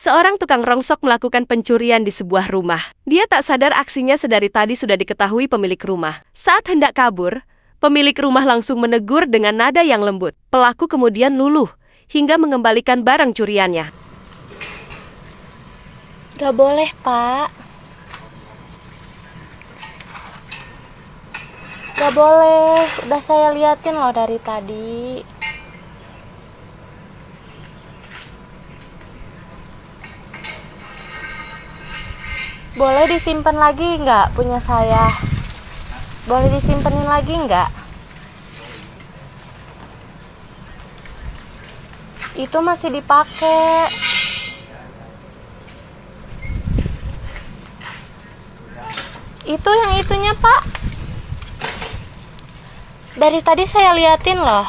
Seorang tukang rongsok melakukan pencurian di sebuah rumah. Dia tak sadar aksinya sedari tadi sudah diketahui pemilik rumah. Saat hendak kabur, pemilik rumah langsung menegur dengan nada yang lembut. Pelaku kemudian luluh, hingga mengembalikan barang curiannya. Gak boleh, Pak. Gak boleh. Udah saya liatin loh dari tadi. Boleh disimpan lagi nggak punya saya? Boleh disimpenin lagi nggak? Itu masih dipakai. Itu yang itunya, Pak. Dari tadi saya liatin loh.